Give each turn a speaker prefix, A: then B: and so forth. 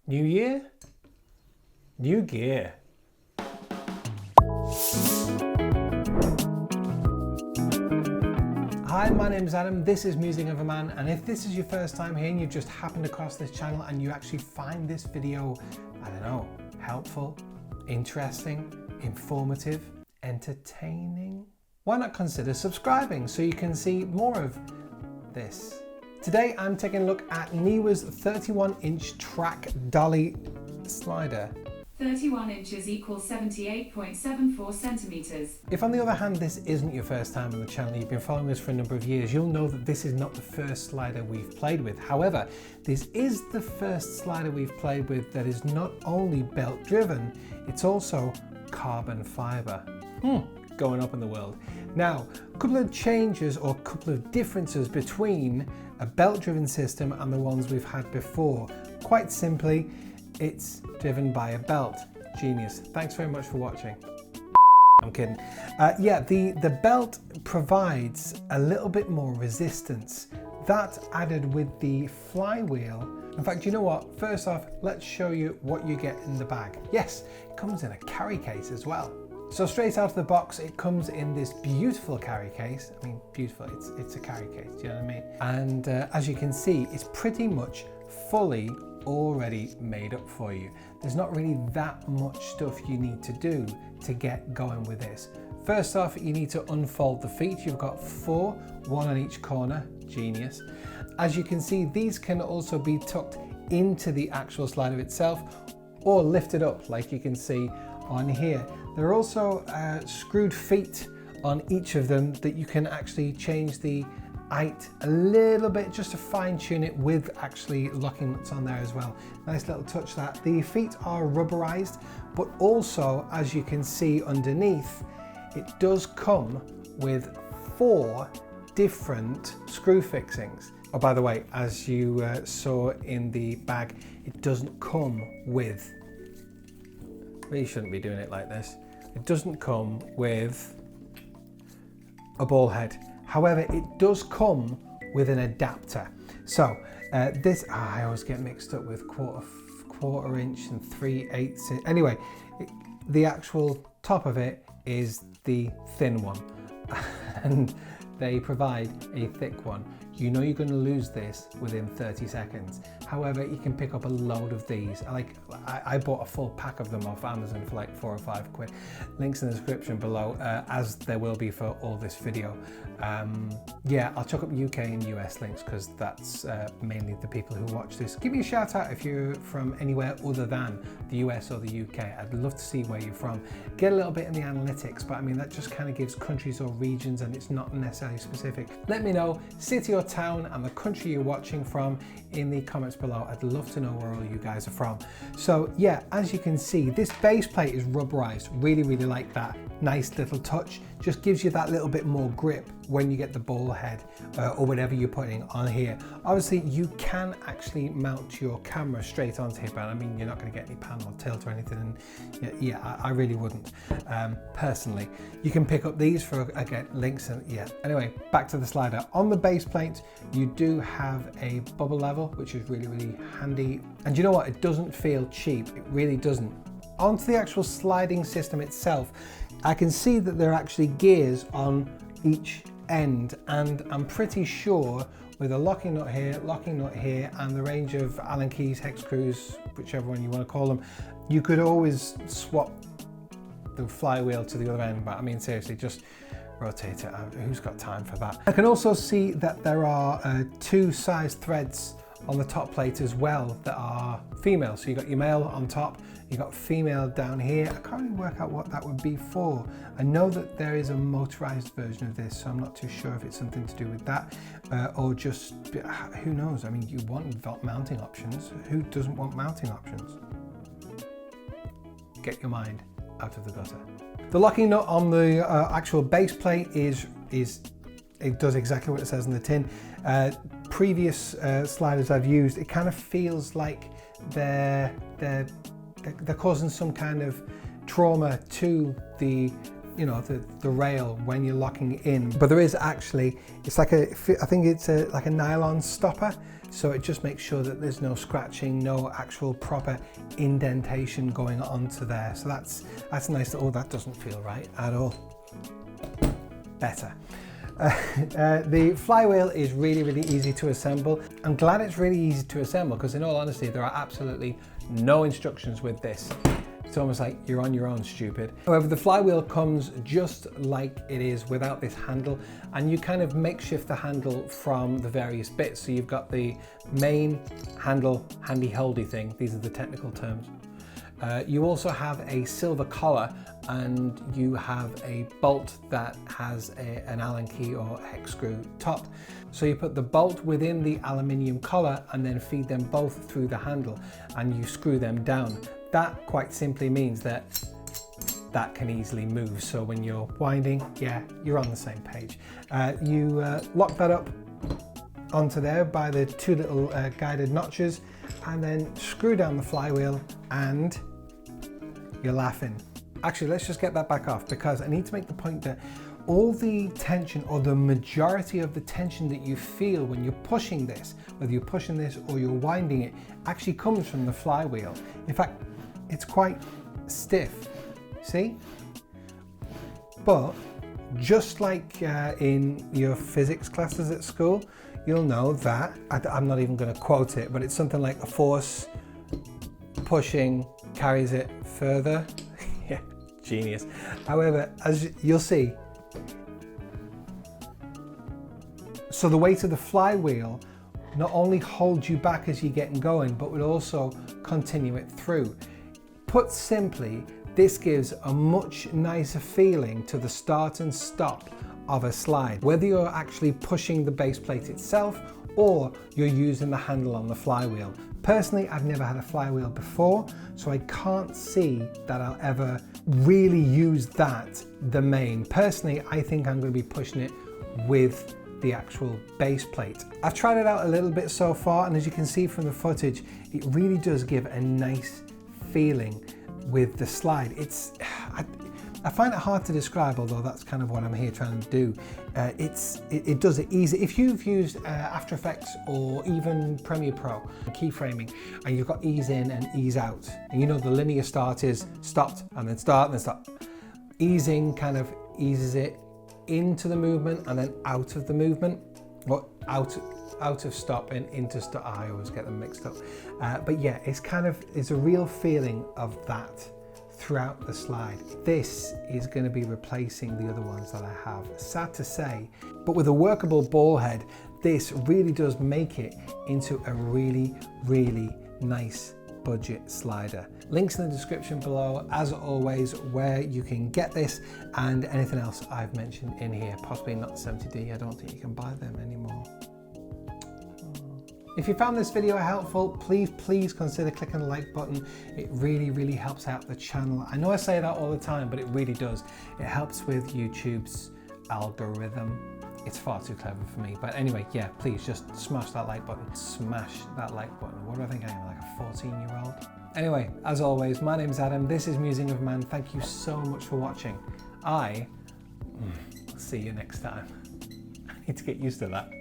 A: New year, new gear. Hi, my name is Adam, this is Music of a Man, and if this is your first time here and you've just happened across this channel and you actually find this video, I don't know, helpful, interesting, informative, entertaining, why not consider subscribing so you can see more of this. Today I'm taking a look at Neewer's 31-inch track Dolly slider.
B: 31 inches equals 78.74 centimeters.
A: If on the other hand this isn't your first time on the channel, you've been following us for a number of years, you'll know that this is not the first slider we've played with. However, this is the first slider we've played with that is not only belt driven, it's also carbon fiber. Going up in the world. Now, a couple of changes or a couple of differences between a belt driven system and the ones we've had before. Quite simply, it's driven by a belt. Genius. Thanks very much for watching. I'm kidding. Yeah, the belt provides a little bit more resistance. That added with the flywheel. In fact, you know what? First off, let's show you what you get in the bag. Yes, it comes in a carry case as well. So straight out of the box, it comes in this beautiful carry case. I mean, beautiful, it's a carry case, do you know what I mean? And as you can see, it's pretty much fully already made up for you. There's not really that much stuff you need to do to get going with this. First off, you need to unfold the feet. You've got 4, 1 on each corner. Genius. As you can see, these can also be tucked into the actual slider itself or lifted up, like you can see on here. There are also screwed feet on each of them that you can actually change the height a little bit just to fine tune it with actually locking nuts on there as well. Nice little touch that. The feet are rubberized, but also as you can see underneath, it does come with 4 different screw fixings. Oh, by the way, as you saw in the bag, it doesn't come with, you shouldn't be doing it like this. It doesn't come with a ball head. However, it does come with an adapter. So this, I always get mixed up with quarter inch and 3/8 inch. Anyway, the actual top of it is the thin one. And they provide a thick one. You know you're going to lose this within 30 seconds. However, you can pick up a load of these. I bought a full pack of them off Amazon for like 4 or 5 quid. Links in the description below, as there will be for all this video. Yeah, I'll chuck up UK and US links because that's mainly the people who watch this. Give me a shout out if you're from anywhere other than the US or the UK. I'd love to see where you're from. Get a little bit in the analytics, but I mean, that just kind of gives countries or regions and it's not necessarily specific. Let me know city or town and the country you're watching from in the comments below. I'd love to know where all you guys are from. So yeah, as you can see, this base plate is rubberized. Really like that. Nice little touch. Just gives you that little bit more grip when you get the ball head or whatever you're putting on here. Obviously, you can actually mount your camera straight onto here, but I mean, you're not going to get any pan or tilt or anything. And yeah, I really wouldn't personally. You can pick up these for, again, links and yeah. Anyway, back to the slider. On the base plate, you do have a bubble level, which is really handy. And you know what? It doesn't feel cheap. It really doesn't. Onto the actual sliding system itself, I can see that there are actually gears on each end, and I'm pretty sure with a locking nut here, and the range of Allen keys, hex screws, whichever one you want to call them, you could always swap the flywheel to the other end. But I mean, seriously, just rotate it out. Who's got time for that? I can also see that there are 2 size threads on the top plate as well that are female. So you got your male on top, you got female down here. I can't really work out what that would be for. I know that there is a motorized version of this, so I'm not too sure if it's something to do with that or just, who knows? I mean, you want mounting options. Who doesn't want mounting options? Get your mind out of the gutter. The locking nut on the actual base plate it does exactly what it says on the tin. Previous sliders I've used, it kind of feels like they're causing some kind of trauma to the you know, the rail when you're locking it in. But there is actually, it's like I think it's like a nylon stopper. So it just makes sure that there's no scratching, no actual proper indentation going onto there. So that's nice. Oh, that doesn't feel right at all. Better. The flywheel is really easy to assemble. I'm glad it's really easy to assemble because in all honesty, there are absolutely no instructions with this. It's almost like you're on your own, stupid. However, the flywheel comes just like it is without this handle, and you kind of makeshift the handle from the various bits. So you've got the main handle, handy-holdy thing. These are the technical terms. You also have a silver collar, and you have a bolt that has an Allen key or hex screw top. So you put the bolt within the aluminium collar and then feed them both through the handle, and you screw them down. That quite simply means that can easily move. So when you're winding, yeah, you're on the same page. You lock that up onto there by the two little guided notches, and then screw down the flywheel, and you're laughing. Actually, let's just get that back off, because I need to make the point that all the tension, or the majority of the tension that you feel when you're pushing this, whether you're pushing this or you're winding it, actually comes from the flywheel. In fact, it's quite stiff, see? But just like in your physics classes at school, you'll know that, I'm not even going to quote it, but it's something like a force pushing carries it further. Yeah, genius. However, as you'll see, so the weight of the flywheel not only holds you back as you're getting going, but will also continue it through. Put simply, this gives a much nicer feeling to the start and stop of a slide, whether you're actually pushing the base plate itself or you're using the handle on the flywheel. Personally, I've never had a flywheel before, so I can't see that I'll ever really use that the main. Personally, I think I'm going to be pushing it with the actual base plate. I've tried it out a little bit so far, and as you can see from the footage, it really does give a nice feeling with the slide. I find it hard to describe, although that's kind of what I'm here trying to do. It does it easy. If you've used After Effects or even Premiere Pro keyframing, and you've got ease in and ease out, and you know the linear start is stopped and then start and then stop. Easing kind of eases it into the movement and then out of the movement, or out of stop and into stop. I always get them mixed up. But yeah, it's a real feeling of that throughout the slide. This is going to be replacing the other ones that I have. Sad to say, but with a workable ball head, this really does make it into a really nice budget slider. Links in the description below, as always, where you can get this and anything else I've mentioned in here. Possibly not 70D, I don't think you can buy them anymore. If you found this video helpful, please consider clicking the like button. It really helps out the channel. I know I say that all the time, but it really does. It helps with YouTube's algorithm. It's far too clever for me. But anyway, yeah, please just smash that like button. Smash that like button. What do I think I am, like a 14-year-old? Anyway, as always, my name's Adam. This is Musing of Man. Thank you so much for watching. I'll see you next time. I need to get used to that.